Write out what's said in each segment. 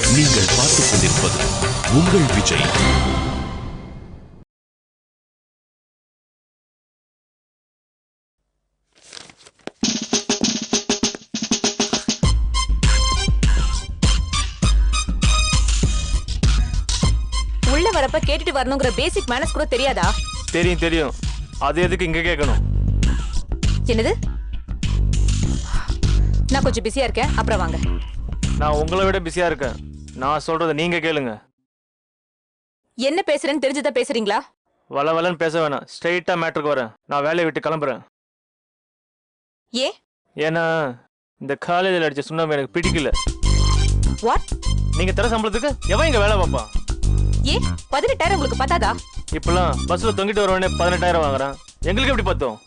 நீங்கள் பார்த்துக் கொண்டிருப்பது உங்கள் விஜய். உள்ள வரப்ப கேட்டுட்டு வரணுங்கிற பேசிக் மேனர்ஸ் கூட தெரியாதா? தெரியும். அது எதுக்கு இங்க கேட்கணும்? என்னது? நான் கொஞ்சம் பிஸியா இருக்கேன், அப்புறம் வாங்க. நான் உங்களை விட பிஸியா இருக்கேன். நான் சொல்றத நீங்க கேளுங்க. என்ன பேசுறேன்னு தெரிஞ்சுதான் பேசுறீங்களா? வளவலன்னு பேச வேணாம், ஸ்ட்ரெயிட்டா மேட்டருக்கு வரேன். நான் வேலையை விட்டு கிளம்புறேன். ஏன்னா இந்த காலேஜில் அடிச்ச சுண்ணாம்பு எனக்கு பிடிக்கல. வாட்? நீங்க தர சம்பளத்துக்கு எவன் இங்க வேலை பார்ப்பான்? 18,000 உங்களுக்கு பத்தாதா? இப்பெல்லாம் பஸ்ல தொங்கிட்டு வரவனே 18,000 வாங்குறான். எங்களுக்கு எப்படி பார்த்தோம்?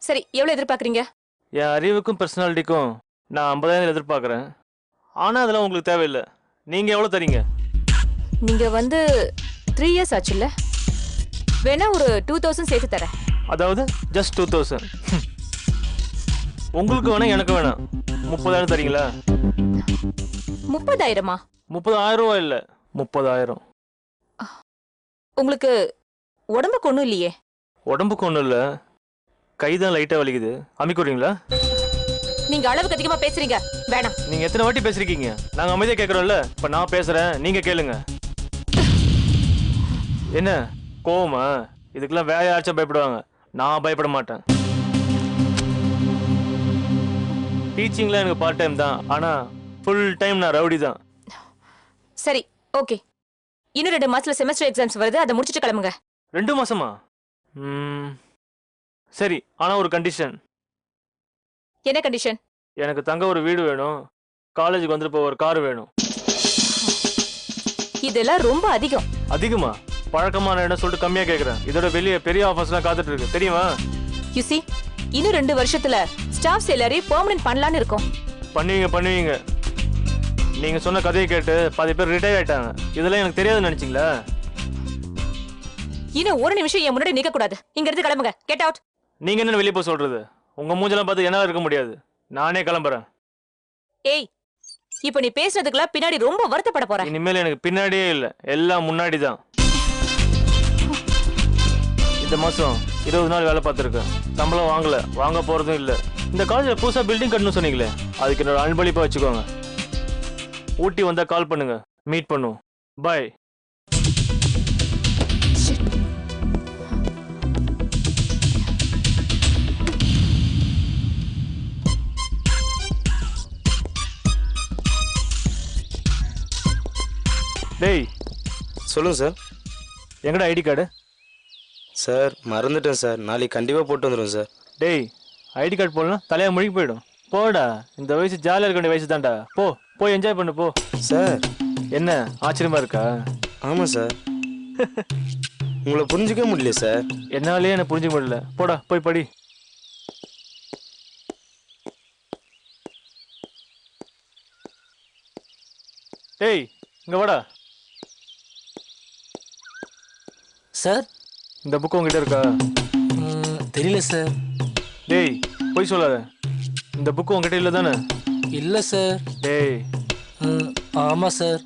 சரி, எவ்வளவு எதிர்பார்க்கறீங்க? என் அறிவுக்கும் பர்சனாலிட்டிக்கும் நான் 50,000 எதிர்பார்க்கறேன். ஆனா அதெல்லாம் உங்களுக்கு தேவையில்லை. நீங்க எவ்வளவு தரீங்க? நீங்க 3 years ஆச்சுல்ல, வேணா ஒரு 2,000 சேர்த்து தரேன். அதாவது ஜஸ்ட் 2,000. உங்களுக்கு வேணா எனக்கு வேணாம். 30,000 தரீங்களா? 30,000? 30,000 ரூபாய் இல்ல, 30,000. உங்களுக்கு உடம்புக்கு ஒண்ணும் இல்லையே? உடம்புக்கு ஒண்ணும் இல்ல, கைதான் லைட்டா வலிக்குது. அமிக்குறீங்களா? நீங்க அளவுக்கு அதிகமா பேசுறீங்க, வேணாம். நீங்க எத்தனை வாட்டி பேசிருக்கீங்க? நாங்க அமைதியா கேக்குறோம்ல. இப்ப நான் பேசுறேன், நீங்க கேளுங்க. என்ன கோவமா? இதுக்கெல்லாம் வேற யாராச்சும் பயப்படுவாங்க, நான் பயப்பட மாட்டேன். டீச்சிங்ல எனக்கு பார்ட் டைம் தான், ஆனா ஃபுல் டைம் நான் ரவுடி தான். சரி, ஓகே. இன்னும் 2 மாசத்துல செமஸ்டர் எக்ஸாம்ஸ் வருது, அதை முடிச்சிட்டு கிளம்புங்க. 2 மாசமா? சரி, ஆனா ஒரு கண்டிஷன். என்ன கண்டிஷன்? எனக்கு தங்க ஒரு வீடு வேணும், காலேஜுக்கு வந்துட்டு போக ஒரு கார் வேணும். இதெல்லாம் ரொம்ப அதிகம். அதிகமா? பழக்கமான இடம் சொல்லிட்டு கம்மியா கேக்குறேன். இதோட வெளியே பெரிய ஆஃபர்ஸ்லாம் காத்துட்டு இருக்கு, தெரியுமா? யூ see, இன்னும் 2 வருஷத்துல ஸ்டாஃப் எல்லாரையும் பெர்மனன்ட் பண்ணலான்னு இருக்கோம். பண்ணுவீங்க. நீங்க சொன்ன கதையை கேட்டு பாதி பேர் ரிட்டையர் ஆயிட்டாங்க. இதெல்லாம் எனக்கு தெரியாதுன்னு நினைச்சீங்களா? இன்னும் ஒரு நிமிஷம் என் முன்னாடி நிக்க கூடாது. இங்க இருந்து கிளம்புங்க. Get out. நீங்க என்ன வெளியே போய் சொல்றது? உங்க மூஞ்செல்லாம் பார்த்து என்னால இருக்க முடியாது. நானே கிளம்புறேன். ஏய், இப்போ நீ பேசுறதுக்குலாம் பின்னாடி ரொம்ப வருத்தப்பட போற. இனிமேல் எனக்கு பின்னாடியே இல்ல, எல்லாம் முன்னாடி தான். இந்த மாசம் 20 நாள் வேலை பார்த்துருக்கேன். சம்பளம் வாங்கல, வாங்க போறதும் இல்ல. இந்த காலேஜ்ல புதுசா பில்டிங் கட்டணும் சொன்னீங்களே, அதுக்கு என்னோட அன்பளிப்பா வச்சுக்கோங்க. ஊட்டி வந்தா கால் பண்ணுங்க, மீட் பண்ணுவோம். பாய். டேய், சொல்லுங்கள் சார். எங்கடா ஐடி கார்டு? சார் மறந்துட்டேன் சார், நாளைக்கு கண்டிப்பாக போட்டு வந்துடுவேன் சார். டேய், ஐடி கார்டு போடலாம் தலையா முழுகி போயிடும். போடா, இந்த வயசு ஜாலியாக இருக்க வேண்டிய வயசு தான்டா. போய் என்ஜாய் பண்ணு போ. சார் என்ன ஆச்சரியமா இருக்கா? ஆமாம் சார். உங்களை புரிஞ்சிக்க முடியல சார். என்னாலே என்ன புரிஞ்சுக்க முடியல. போடா, போய் படி. டேய், இங்க வாடா. சார், இந்த புக்கு உங்ககிட்ட இருக்கா? தெரியல சார். டேய், போய் சொல்லாத. இந்த புக்கு உங்ககிட்ட இல்லை தானே? இல்லை சார். டேய், ஆமாம் சார்.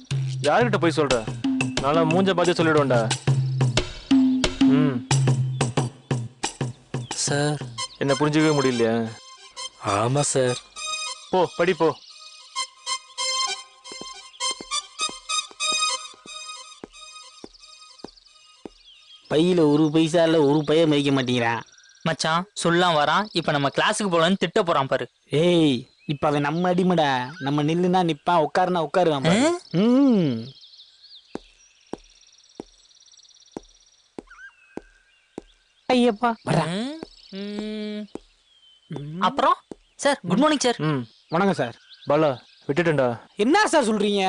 யார்கிட்ட போய் சொல்ற? நான் மூஞ்ச பார்த்து சொல்லிடுவேன்டா. சார், என்ன புரிஞ்சுக்கவே முடியலையா? ஆமாம் சார். போ, படி போ. பையில ஒரு பைசா இல்ல, ஒரு பைய மதிக்க மாட்டேங்கிறான். மச்சான் சொல்லாம் வரான், இப்ப நம்ம கிளாஸுக்கு போலான்னு திட்ட போறான் பாரு. ஏய், இப்ப அவன் நம்ம அடிமடா. நம்ம நில்லுனா நிப்பான், உட்காருனா உட்காருவான். ஐயப்பா அப்புறம் சார், குட் மார்னிங் சார். வணக்கம் சார். பாலா, விட்டுட்டேன்டா. என்ன சார் சொல்றீங்க?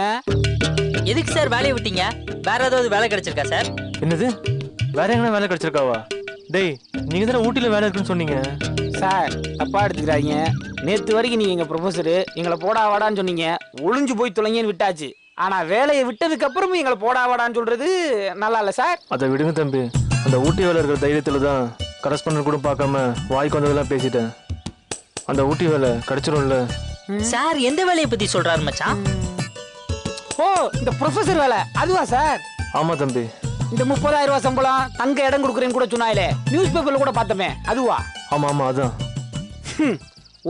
எதுக்கு சார் வேலையை விட்டீங்க? வேற ஏதாவது வேலை கிடைச்சிருக்கா சார்? என்னது, வேற எங்கன்னா வேலை கிடைச்சிருக்காவா? டேய், நீங்க தானே ஊட்டில வேலை இருக்குன்னு சொன்னீங்க. சார் தப்பா எடுத்துக்கிறாங்க. நேத்து வரைக்கும் நீங்க எங்க ப்ரொஃபஸரு எங்களை போடா வாடான்னு சொன்னீங்க. ஒளிஞ்சு போய் தொலைங்கன்னு விட்டாச்சு. ஆனா வேலையை விட்டதுக்கு அப்புறமும் எங்களை போடா வாடான்னு சொல்றது நல்லா இல்ல சார். அதை விடுங்க தம்பி. அந்த ஊட்டி வேலை இருக்கிற தைரியத்துல தான் கரஸ்பாண்டன்ட் கூட பார்க்காம வாய்க்கு வந்ததெல்லாம் பேசிட்டேன். அந்த ஊட்டி வேலை கிடைச்சிரும்ல. சார் எந்த வேலையை பத்தி சொல்றாரு மச்சான்? ஓ இந்த ப்ரொஃபசர் வேலை அதுவா சார்? ஆமா தம்பி. இந்த 30,000 ரூபாய் சம்பளம் தங்க இடம் கொடுக்குறேன்னு கூட சொன்னாயிலே, நியூஸ் பேப்பர்ல கூட பார்த்தமே, அதுவா? ஆமா ஆமா அதான்.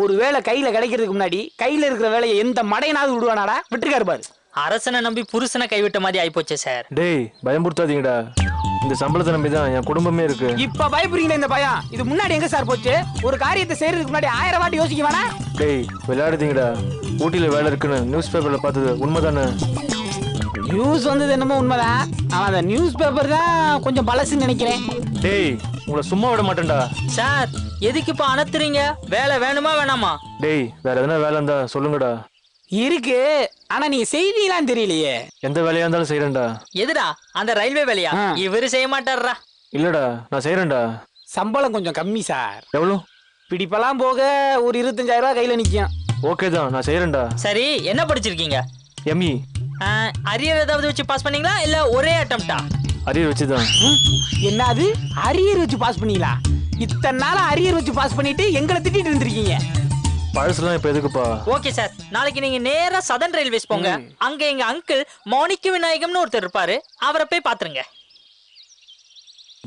ஒரு வேலை கையில கிடைக்கிறதுக்கு முன்னாடி கையில இருக்கிற வேலையை எந்த மடையனாவது விடுவானாடா? விட்டுருக்காரு பாரு. அரசனை நம்பி புருஷனை கைவிட்ட மாதிரி ஆயிப்போச்சே சார். டேய் பயம்புறுத்தாதீங்கடா. இந்த சம்பளத்தை நம்பி தான் என் குடும்பமே இருக்கு. இப்ப பயப்படுறீங்களே இந்த பயம், இது முன்னாடி எங்க சார் போச்சு? ஒரு காரியத்தை செய்யறதுக்கு முன்னாடி 1000 வாட்டி யோசிக்க வேணா? டேய் விளையாடுதீங்கடா. ஊட்டியில வேலை இருக்குன்னு நியூஸ் பேப்பர்ல பார்த்தது உண்மைதானே? நியூஸ் வந்தது என்னமோ உண்மைதான், ஆனா அந்த நியூஸ் பேப்பர் தான் கொஞ்சம் பழசுன்னு நினைக்கிறேன். டேய் உங்களை சும்மா விட மாட்டேன்டா. சார் எதுக்கு இப்ப அனுத்துறீங்க? வேலை வேணுமா வேணாமா? டேய் வேற எதனா வேலை இருந்தா சொல்லுங்கடா. இருக்கு, ஆனா நீங்க செய்வீங்களான்னு தெரியலையே. எந்த வேலையா இருந்தாலும் செய்யறேன்டா. எதுடா அந்த ரயில்வே வேலையா? இவரு செய்ய மாட்டாரா? இல்லடா நான் செய்யறேன்டா. சம்பளம் கொஞ்சம் கம்மி சார். எவ்வளோ? பிடிப்பெல்லாம் போக ஒரு 25,000 ரூபாய் கையில நிக்கும். ஓகே தான் நான் செய்யறேன்டா. சரி என்ன படிச்சிருக்கீங்க? எம்இ. அரியர் ஏதாவது வச்சு பாஸ் பண்ணீங்களா இல்ல ஒரே அட்டம்ப்டா? அரியர் வச்சுதான். என்னது அரியர் வச்சு பாஸ் பண்ணீங்களா? இத்தனை நாள் அரியர் வச்சு பாஸ் பண்ணிட்டு எங்களை திட்டிட்டு இருந்திருக்கீங்க. பழசுலாம் இப்ப எதுக்குப்பா? ஓகே சார், நாளைக்கு நீங்க நேரா சதன் ரயில்வேஸ் போங்க. அங்க எங்க அங்கிள் மாணிக்க விநாயகம்னு ஒருத்தர் இருப்பாரு, அவரை போய் பாத்துருங்க.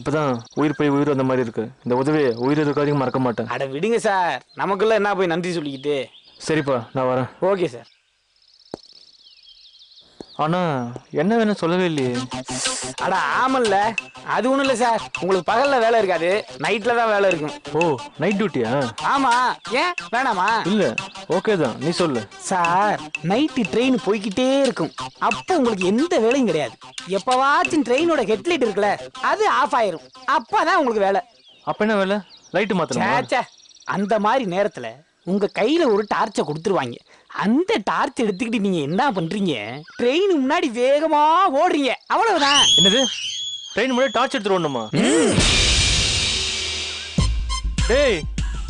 இப்பதான் உயிர் போய் உயிர் வந்த மாதிரி இருக்கு. இந்த உதவியை உயிர் இருக்காதையும் மறக்க மாட்டேன். அட விடுங்க சார், நமக்குள்ள என்ன போய் நன்றி சொல்லிக்கிட்டு. சரிப்பா நான் வரேன். Okay sir. ஆனா என்ன வேணும் சொல்லவே இல்லையே. அட ஆமல்ல, அது ஒண்ணும் இல்ல சார், உங்களுக்கு பகல்ல வேலை இருக்காது, நைட்ல தான் வேலை இருக்கும். ஓ நைட் டியூட்டியா? ஆமா, ஏன் வேணாமா? இல்ல ஓகே தான், நீ சொல்லு. சார் நைட்டு ட்ரெயின் போய்கிட்டே இருக்கும், அப்போ உங்களுக்கு எந்த வேலையும் கிடையாது. எப்பவாச்சும் ட்ரெயினோட ஹெட்லைட் இருக்குல்ல, அது ஆஃப் ஆயிரும், அப்பதான் உங்களுக்கு வேலை. அப்ப என்ன வேலை? லைட்டு மாத்தணும். அந்த மாதிரி நேரத்துல உங்க கையில ஒரு டார்ச்சை கொடுத்துருவாங்க. அந்த டார்ச் எடுத்துக்கிட்டு நீங்க என்ன பண்றீங்க? ட்ரெயின் முன்னாடி வேகமா ஓடுறீங்க, அவ்வளவுதான். என்னது ட்ரெயின் முன்னாடி டார்ச் எடுத்துட்டு ஓடணுமா? டேய்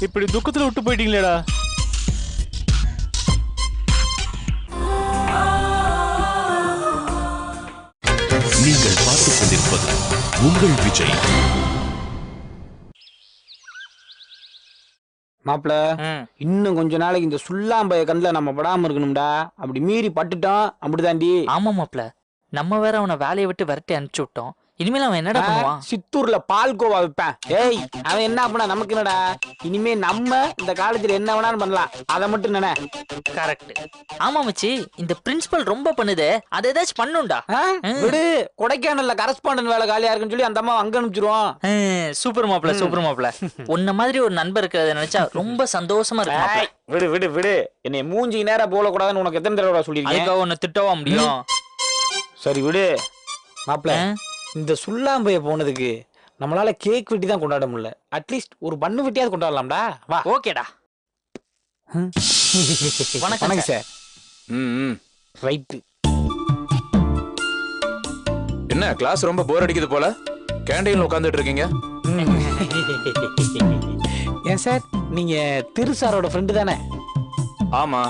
இப்படி துக்கத்துல விட்டு போயிட்டீங்களேடா. நீங்கள் பார்த்துக் கொண்டிருப்பது உங்கள் விஜய். மாப்பிள இன்னும் கொஞ்ச நாளைக்கு இந்த சுல்லாம்பய கண்ணுல நம்ம படாம இருக்கணும்டா. அப்படி மீறி பட்டுட்டோம் அப்படிதாண்டி. ஆமா மாப்ள, நம்ம வேற அவனை வேலையை விட்டு விரட்டி அனுப்பிச்சு விட்டோம். இனிமேல் அவன் என்னடா பண்ணுவான்? சித்தூர்ல பால்கோவா விற்பான். ஏய் அவன் என்ன பண்ணா நமக்கு என்னடா? இனிமே நம்ம இந்த காலேஜ்ல என்ன வேணாலும் பண்ணலாம், அதை மட்டும் நினை. கரெக்ட். ஆமா மச்சி, இந்த பிரின்சிபல் ரொம்ப பண்ணுது, அதை ஏதாச்சும் பண்ணுண்டா. விடு, கொடைக்கானல்ல கரஸ்பாண்டன்ட் வேலை காலியா இருக்குன்னு சொல்லி அந்த அம்மா அங்க அனுப்பிச்சிருவோம். சூப்பர் மாப்ள, சூப்பர் மாப்ள. உன்ன மாதிரி ஒரு நண்பர் இருக்கிறத நினைச்சா ரொம்ப சந்தோஷமா இருக்கு. விடு விடு விடு, என்னை மூஞ்சி நேரா போல கூடாதுன்னு உனக்கு எத்தனை தடவை சொல்லிருக்கேன்? அதுக்காக உன்னை திட்டவா முடியும்? சரி விடு மாப்பிள, இந்த சுல்லாம்பைய போனதுக்கு நம்மளால கேக் வெட்டி தான் கொண்டாட முடியல, அட்லீஸ்ட் ஒரு பண்ணு வெட்டியாவது கொண்டாடலாம்டா. வா. ஓகேடா. வணக்கம் சார். ரைட்டு. என்ன கிளாஸ் ரொம்ப போர் அடிக்குது போல, கேண்டீன்ல உட்கார்ந்துட்டு இருக்கீங்க? ஏன் சார், நீங்க திரு சாரோட ஃப்ரெண்டு தானே? ஆமா.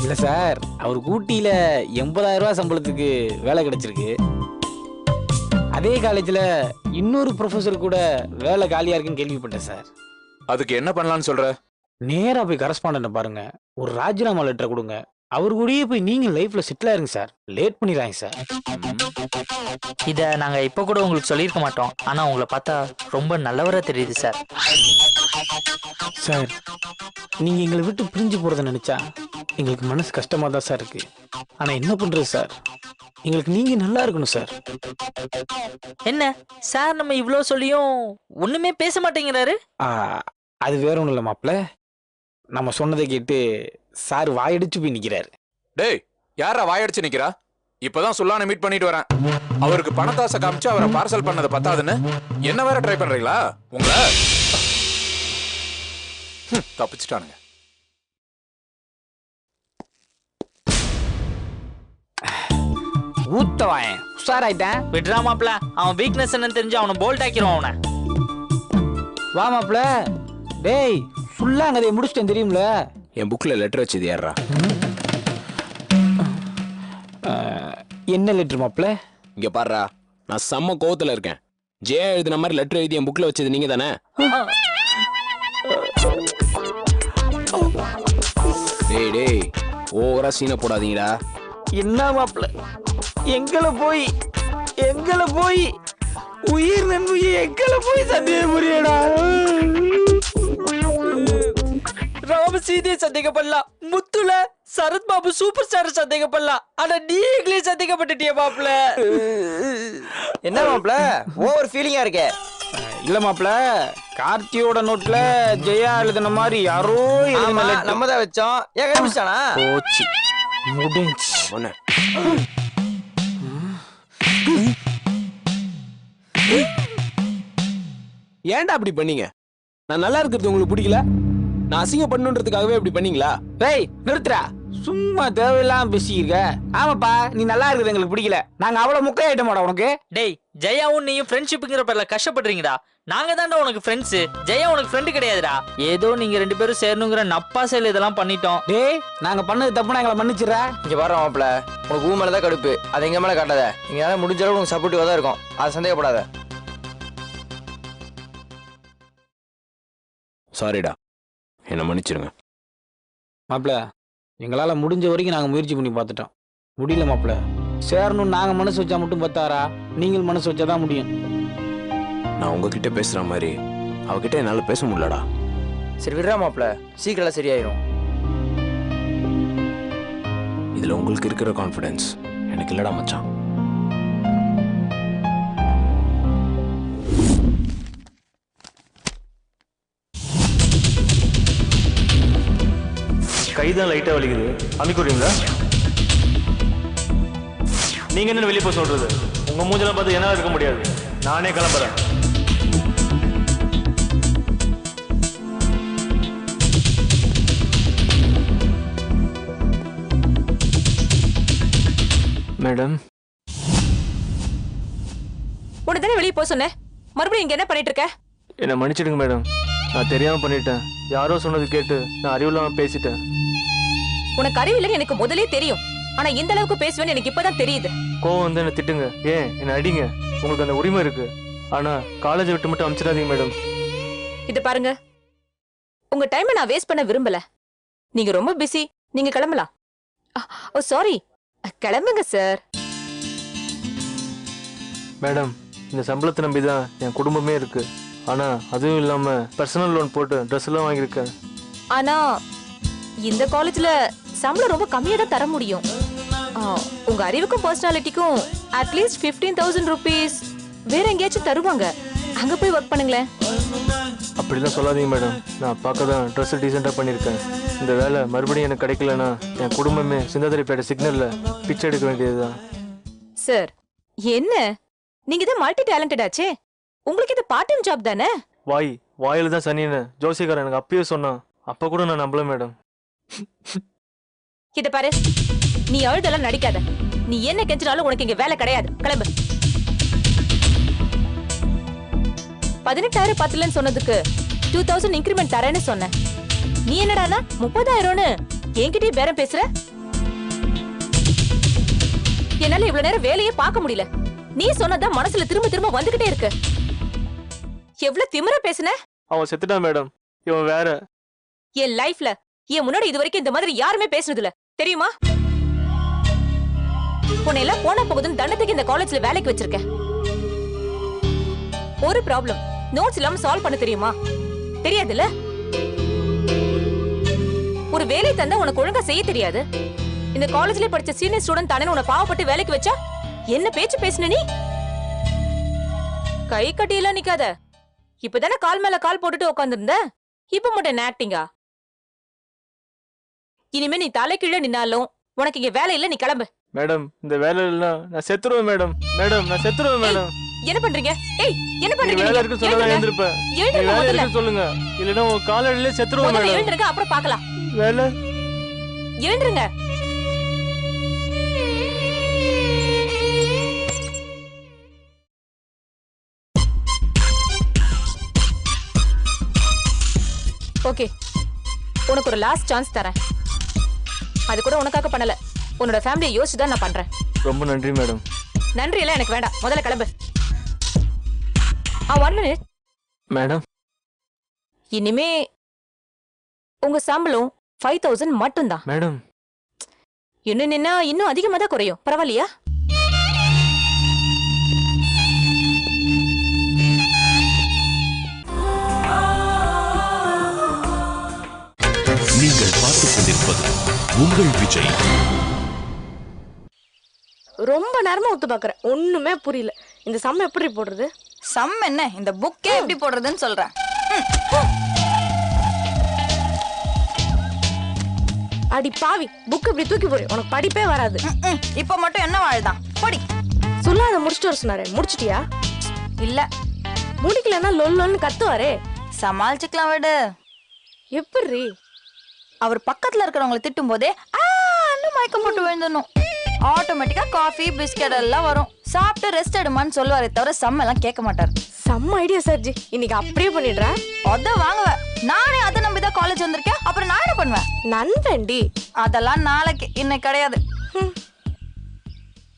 இல்ல சார், அவர் ஊட்டியில 80,000 ரூபாய் சம்பளத்துக்கு வேலை கிடைச்சிருக்கு. அதே காலேஜ்ல இன்னொரு ப்ரொஃபசர் கூட வேலை காலியா இருக்குன்னு கேள்விப்பட்டேன் சார். அதுக்கு என்ன பண்ணலாம்னு சொல்ற? நேரா போய் கரஸ்பாண்டன்ட் பாருங்க, ஒரு ராஜினாமா லெட்டர் கொடுங்க, அவர் கூடயே போய் நீங்க லைஃப்ல செட்டில் ஆயிருங்க சார். லேட் பண்ணிடுறாங்க சார். இத நாங்க இப்ப கூட உங்களுக்கு சொல்லியிருக்க மாட்டோம், ஆனா உங்களை பார்த்தா ரொம்ப நல்லவரா தெரியுது சார். சார் நீங்க எங்களை விட்டு பிரிஞ்சு போறத நினைச்சா எங்களுக்கு மனசு கஷ்டமா தான் சார் இருக்கு. ஆனா என்ன பண்றது சார், எங்களுக்கு நீங்க நல்லா இருக்கணும் சார். என்ன சார், நம்ம இவ்ளோ சொல்லியும் ஒண்ணுமே பேச மாட்டேங்கிறாரு? அது வேற ஒண்ணும் இல்ல மாப்ள, நம்ம சொன்னதை கேட்டு சார் வாயடிச்சு போய் நிக்கிறாரு. டேய் யாரா வாயடிச்சு நிக்கிறா? இப்பதான் சுல்லான மீட் பண்ணிட்டு வரேன். அவருக்கு பணத்தாசை காமிச்சு அவரை பார்சல் பண்ணது பத்தாதுன்னு என்ன வேற ட்ரை பண்றீங்களா? உங்களை தப்பிச்சுட்டானுங்க. ஊத்தவாயன் உஷாராயிட்டேன். விட்றா மாப்ள, அவன் வீக்னஸ் என்னன்னு தெரிஞ்சு அவனை போல்ட் ஆக்கிரும். அவனை வா மாப்ள. டேய் சுல்லாங்கதையை முடிச்சிட்டேன் தெரியும்ல. என் புக்ல லெட்டர் வச்சது யாரா? என்ன லெட்டர் மாப்ள? இங்க பாருடா, நான் செம்ம கோவத்துல இருக்கேன். ஜே எழுதின மாதிரி லெட்டர் எழுதி என் புக்ல வச்சது நீங்க தானே? டேய் டேய் ஓவரா சீனை போடாதீங்கடா. என்ன மாப்பிள்ள எங்களை போய் உயிர் நண்புய எங்களை போய் சந்தேகம் புரியடா. ராம சீதையை சந்தேகப்படலாம், முத்துல சரத் பாபு சூப்பர் ஸ்டார் சந்தேகப்படலாம், ஆனா நீங்களே சந்தேகப்பட்டுட்டிய மாப்பிள்ள. என்ன மாப்பிள ஓவர் ஃபீலிங்கா இருக்கே? இல்ல மாப்பிள்ள, கார்த்தியோட நோட்ல ஜெயா எழுதின மாதிரி யாரோ எழுதின நம்ம தான் வச்சோம். ஏன் கண்டுபிடிச்சானா? போச்சு, முடிஞ்சு. ஒண்ணு ஏன்டா அப்படி பண்ணீங்க? நான் நல்லா இருக்கிறது உங்களுக்கு பிடிக்கல? நான் அசிங்கப்படணுன்றதுக்காகவே அப்படி பண்ணீங்களா? டேய் நிறுத்துறா, சும்மா தேவையில்லாம பேசியிருக்க. ஆமாப்பா, நீ நல்லா இருக்குது எங்களுக்கு பிடிக்கல. நாங்க அவ்வளவு முக்கையாயிட்டோமாடா உனக்கு? டேய் ஜெயாவும் நீயும் ஃப்ரெண்ட்ஷிப்புங்கிற பேர்ல கஷ்டப்படுறீங்கடா. நாங்க தான்டா உனக்கு ஃப்ரெண்ட்ஸ், ஜெயா உனக்கு ஃப்ரெண்டு கிடையாதுடா. ஏதோ நீங்க 2 பேரும் சேரணுங்கிற நப்பா செயல் இதெல்லாம் பண்ணிட்டோம். டேய் நாங்க பண்ணது தப்புனா எங்களை மன்னிச்சிடுறா. இங்க பாரு மாப்பிள, உனக்கு ஊ மேலதான் கடுப்பு, அது எங்க மேல காட்டாத. எங்களால முடிஞ்ச அளவு உனக்கு சப்போர்ட்டிவா தான் இருக்கும், அது சந்தேகப்படாத. சாரிடா, என்ன மன்னிச்சிருங்க. மாப்பிள, எங்களால முடிஞ்ச வரைக்கும் நாங்க முயற்சி பண்ணி பார்த்துட்டோம், முடியல மாப்பிள. சேரணும் நாங்க மனசு வச்சா மட்டும் பத்தாரா, நீங்கள் மனசு வச்சாதான் முடியும். நான் உங்ககிட்ட பேசுற மாதிரி அவகிட்ட என்னால பேச முடியலடா. சரி விடுறா மாப்பிள, சீக்கிரம் சரியாயிரும். இதுல உங்களுக்கு இருக்கிற கான்ஃபிடன்ஸ் எனக்கு இல்லடா மச்சான். கைதான் லைட்டா வலிக்குது, அமைக்கிறீங்களா? நீங்க என்ன வெளியே போக சொல்றது? உங்க மூஞ்செல்லாம் பார்த்து என்னால இருக்க முடியாது, நானே கிளம்புறேன். மேடம், உன்னை தானே வெளியே போக சொன்னேன், மறுபடியும் இங்க என்ன பண்ணிட்டு இருக்க? என்னை மன்னிச்சிடுங்க மேடம், நான் தெரியாம பண்ணிட்டேன். யாரோ சொன்னது கேட்டு நான் அறிவில்லாம பேசிட்டேன். உனக்கு அறிவில்லைன்னு எனக்கு முதலே தெரியும், ஆனா இந்த அளவுக்கு பேசுவேன்னு எனக்கு இப்பதான் தெரியுது. கோவம் வந்து என்ன திட்டுங்க, ஏன் என்ன அடிங்க, உங்களுக்கு அந்த உரிமை இருக்கு. ஆனா காலேஜை விட்டு மட்டும் அனுப்பிச்சிடாதீங்க மேடம். இது பாருங்க, உங்க டைமை நான் வேஸ்ட் பண்ண விரும்பல. நீங்க ரொம்ப பிஸி, நீங்க கிளம்பலாம். ஓ சாரி, கிளம்புங்க சார். மேடம், இந்த சம்பளத்தை நம்பி தான் என் குடும்பமே இருக்கு. ஆனா அதுவும் இல்லாம பர்சனல் லோன் போட்டு ட்ரெஸ் எல்லாம் வாங்கியிருக்கேன். ஆனா இந்த காலேஜ்ல சம்பளம் ரொம்ப கம்மியா தான் தர முடியும். உங்க அறிவுக்கும் பர்சனாலிட்டிக்கும் அட்லீஸ்ட் 15,000 rupees வேற எங்கேயாச்சும் தருவாங்க, அங்க போய் ஒர்க் பண்ணுங்களேன். அப்படிலாம் சொல்லாதீங்க மேடம், நான் பார்க்க தான் ட்ரெஸ் டீசெண்டாக பண்ணியிருக்கேன். இந்த வேலை மறுபடியும் எனக்கு கிடைக்கலன்னா என் குடும்பமே சிந்தாதிரிப்பேட்டை சிக்னல்ல பிச்சை எடுக்க வேண்டியதுதான். சார் என்ன, நீங்க தான் மல்டி டேலண்டட் ஆச்சே, உங்களுக்கு இது பார்ட் டைம் ஜாப் தானே? வாயில தான் சனின்னு ஜோசியக்காரன் எனக்கு அப்பயே சொன்னான், அப்ப கூட நான் நம்பல மேடம். இத பாரு, நீ அழுதெல்லாம் நடிக்காத. நீ என்ன கெஞ்சினாலும் உனக்கு இங்க வேலை கிடையாது, கிளம்பு. 18,000 பத்தலன்னு சொன்னதுக்கு 2,000 இன்கிரிமெண்ட் தரேன்னு சொன்னேன். நீ என்னடானா 30,000ன்னு என்கிட்டயே பேரம் பேசுற? என்னால இவ்வளவு நேரம் வேலையே பார்க்க முடியல. நீ சொன்னதான் மனசுல திரும்ப திரும்ப வந்துகிட்டே இருக்கு. எவ்வளவு திமிரா பேசுன? அவன் செத்துட்டான் மேடம், இவன் வேற. என் லைஃப்ல என் முன்னாடி இது வரைக்கும் இந்த மாதிரி யாருமே பேசுனது இல்ல, தெரியுமா? உன்னை எல்லாம் போனா போகுதுன்னு தண்டத்துக்கு இந்த காலேஜ்ல வேலைக்கு வச்சிருக்கேன். ஒரு ப்ராப்ளம் நோட்ஸ் இல்லாம சால்வ் பண்ண தெரியுமா? தெரியாதுல்ல. ஒரு வேலை தந்தா உனக்கு ஒழுங்கா செய்ய தெரியாது. இந்த காலேஜ்ல படிச்ச சீனியர் ஸ்டூடெண்ட் தானே உன்னை பாவப்பட்டு வேலைக்கு வச்சா என்ன பேச்சு பேசுன நீ? கை கட்டியெல்லாம் நிக்காத. இப்பதானே கால் மேல கால் போட்டுட்டு உட்காந்துருந்த, இப்ப மட்டும் என்ன ஆக்டிங்கா? இனிமே நீ தலை கீழே நின்னாலும் உனக்கு இங்க வேலை இல்ல, நீ கிளம்பு. மேடம், இந்த வேலை இல்லைன்னா நான் செத்துருவேன் மேடம். மேடம், நான் செத்துருவேன் மேடம். என்ன பண்றீங்க? ஏய், என்ன பண்றீங்க? வேலை இருக்கு சொன்னா எழுந்திருப்பேன். வேலை இருக்கு சொல்லுங்க, இல்லைன்னா உங்க காலையிலே செத்துருவேன் மேடம். எழுந்திருங்க, அப்புறம் பார்க்கலாம். வேலை எழுந்திருங்க. ஓகே, உனக்கு ஒரு லாஸ்ட் சான்ஸ் தரேன். அது கூட உனக்காக பண்ணல, உன்னோட ஃபேமிலியை யோசிச்சு தான் நான் பண்றேன். ரொம்ப நன்றி மேடம். நன்றி எல்லாம் எனக்கு வேண்டாம், முதல்ல கிளம்பு. 1 minute மேடம். இனிமே உங்க சம்பளம் 5,000 மட்டும்தான் மேடம். இன்னும் நின்னா இன்னும் அதிகமா தான் குறையும். பரவாயில்லையா? நீங்கள் பார்த்துக் கொண்டிருப்பது உங்கள் விஜய். ரொம்ப நேரமா ஒத்து பாக்குறேன், ஒண்ணுமே புரியல. இந்த சம் எப்படி போடுறது? சம் என்ன, இந்த புக்கே எப்படி போடுறதுன்னு சொல்றேன். அடி பாவி, புக் இப்படி தூக்கி போடு, உனக்கு படிப்பே வராது. இப்ப மட்டும் என்ன வாழ்தான் படி. சொல்லாத முடிச்சுட்டு வர சொன்னாரு, முடிச்சிட்டியா? இல்ல. முடிக்கலன்னா லொல்லொன்னு கத்துவாரே. சமாளிச்சுக்கலாம் விடு. எப்படி? அவர் பக்கத்துல இருக்கிறவங்களை திட்டும் போதே மயக்கம் போட்டு விழுந்துடணும். ஆட்டோமேட்டிக்கா காஃபி பிஸ்கட் எல்லாம் வரும். சாப்பிட்டு ரெஸ்ட் எடுமான்னு சொல்லுவாரே தவிர சம் எல்லாம் கேட்க மாட்டார். செம்ம ஐடியா சர்ஜி, இன்னைக்கு அப்படியே பண்ணிடுறேன். அத வாங்குவேன் நானே, அதை நம்பிதான் காலேஜ் வந்திருக்கேன். அப்புறம் நான் என்ன பண்ணுவேன்? நண்பன்டி. அதெல்லாம் நாளைக்கு, இன்னைக்கு கிடையாது.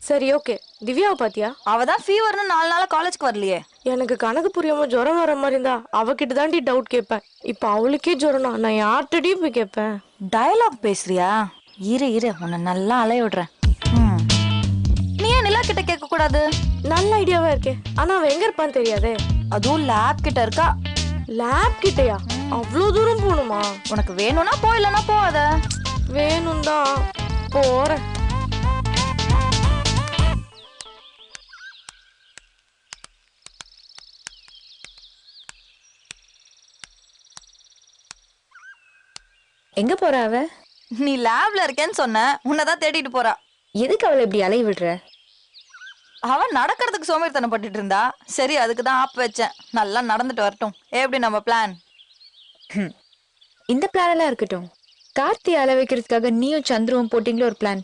சரி ஓகே. திவ்யாவை பாத்தியா? அவதான் ஃபீவர்னு 4 நாளா காலேஜ்க்கு வரலையே. எனக்கு கணக்கு புரியாம ஜுரம் வர மாதிரி இருந்தா அவகிட்ட தாண்டி டவுட் கேட்பேன். இப்ப அவளுக்கே ஜுரம்னா நான் யார்கிட்டயும் போய் கேட்பேன். டயலாக் பேசுறியா? இரு உன்னை நல்லா அலைய விடுறேன். நீ ஏன் நிலா கிட்ட கேட்க கூடாது? நல்ல ஐடியாவா இருக்கே, ஆனா அவ எங்க இருப்பான்னு தெரியாதே. அதுவும் லேப் கிட்ட இருக்கா. லேப் கிட்டயா? அவ்வளவு தூரம் போகணுமா? உனக்கு வேணும்னா போ, இல்லைன்னா போகாத. வேணும் தான், போறேன். எங்க போற அவ? நீ லேப்ல இருக்கேன்னு சொன்ன, உன்னதான் தேடிட்டு போறா. எதுக்கு அவளை இப்படி அலைய விடுற? அவன் நடக்கிறதுக்கு சோம்பேறித்தனப்பட்டு இருந்தா, சரி அதுக்கு தான் ஆப் வச்சேன். நல்லா நடந்துட்டு வரட்டும். எப்படி நம்ம பிளான்? இந்த பிளான் எல்லாம் இருக்கட்டும். கார்த்தி அலை வைக்கிறதுக்காக நீயும் சந்துருவும் போட்டிங்களோ ஒரு பிளான்.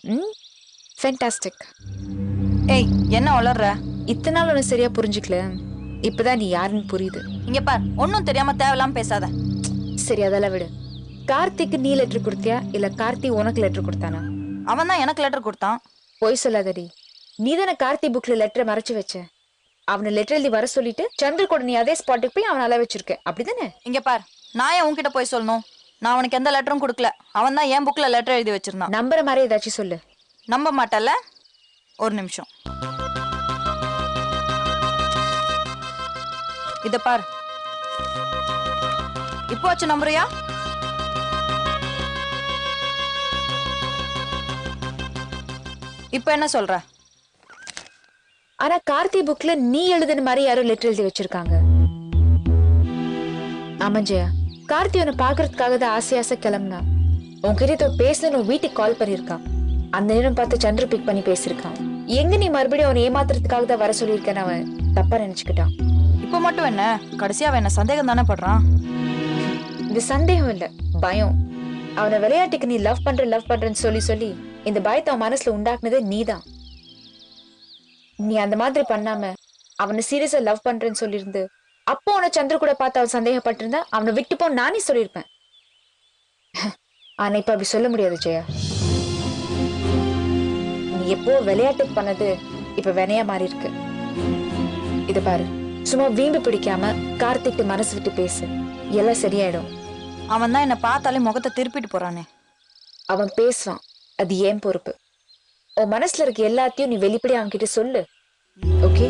ஃபேண்டாஸ்டிக். ஏய், என்ன வளர்ற? இத்தனை நாள் ஒன்று சரியா புரிஞ்சுக்கல, இப்பதான் நீ யாருன்னு புரியுது. இங்க பார், ஒன்னும் தெரியாம தேவையில்லாம பேசாத. சரி அதெல்லாம் விடு. கார்த்திக்கு நீ லெட்டர் கொடுத்தியா இல்ல கார்த்தி உனக்கு லெட்டர் கொடுத்தானா? அவன் தான் எனக்கு லெட்டர் கொடுத்தான். போய் சொல்லாதடி. நீ தானே கார்த்தி புக்ல லெட்டரை மறைச்சு வச்ச. அவனை லெட்டர் எழுதி வர சொல்லிட்டு சந்திர கூட நீ அதே ஸ்பாட்டுக்கு போய் அவனை அலை வச்சிருக்க, அப்படிதானே? இங்க பார், நான் ஏன் உன்கிட்ட போய் சொல்லணும்? நான் அவனுக்கு எந்த லெட்டரும் கொடுக்கல. அவன் தான் என் புக்ல லெட்டர் எழுதி வச்சிருந்தான். நம்புற மாதிரி ஏதாச்சும் சொல்லு. நம்ப மாட்டல? ஒரு நிமிஷம். இத பார், இப்போ வச்சு நம்புறியா? இப்ப என்ன சொல்ற? ஆனா கார்த்தி புக்ல நீ எழுதுன மாதிரி யாரோ லெட்டர் எழுதி வச்சிருக்காங்க. ஆமா ஜெயா, கார்த்தி உன்னை பாக்குறதுக்காக தான் ஆசை கிளம்புனா. உன்கிட்ட பேசணும் வீட்டுக்கு கால் பண்ணிருக்கான். அந்த நேரம் பார்த்து சந்திர பிக் பண்ணி பேசிருக்கான். எங்க நீ மறுபடியும் அவனை ஏமாத்துறதுக்காக தான் வர சொல்லியிருக்கேன்னு அவன் தப்பா நினைச்சுக்கிட்டான். இப்ப மட்டும் என்ன, கடைசியா அவன் என்ன சந்தேகம் தானே படுறான்? இது சந்தேகம் இல்ல, பயம். அவனை விளையாட்டுக்கு நீ லவ் பண்றேன்னு சொல்லி இந்த பயத்தை அவன் மனசுல உண்டாக்குனதே நீதான். நீ அந்த மாதிரி பண்ணாம அவனை சீரியஸா லவ் பண்றேன்னு சொல்லியிருந்து அப்போ அவனை சந்திர கூட பார்த்து அவன் சந்தேகப்பட்டிருந்தா அவனை விட்டு போ நானே சொல்லியிருப்பேன். ஆனா இப்ப அப்படி சொல்ல முடியாது ஜெயா. நீ எப்போ விளையாட்டுக்கு பண்ணது இப்ப வினையா மாறி இருக்கு. இத பாரு, சும்மா வீம்பு பிடிக்காம கார்த்திக்கு மனசு விட்டு பேசு, எல்லாம் சரியாயிடும். அவன் தான் என்ன பார்த்தாலே முகத்தை திருப்பிட்டு போறானே. அவன் பேசுவான், அது ஏன் பொறுப்பு. உன் மனசுல இருக்க எல்லாத்தையும் நீ வெளிப்படையா அவன்கிட்ட சொல்லு. ஓகே?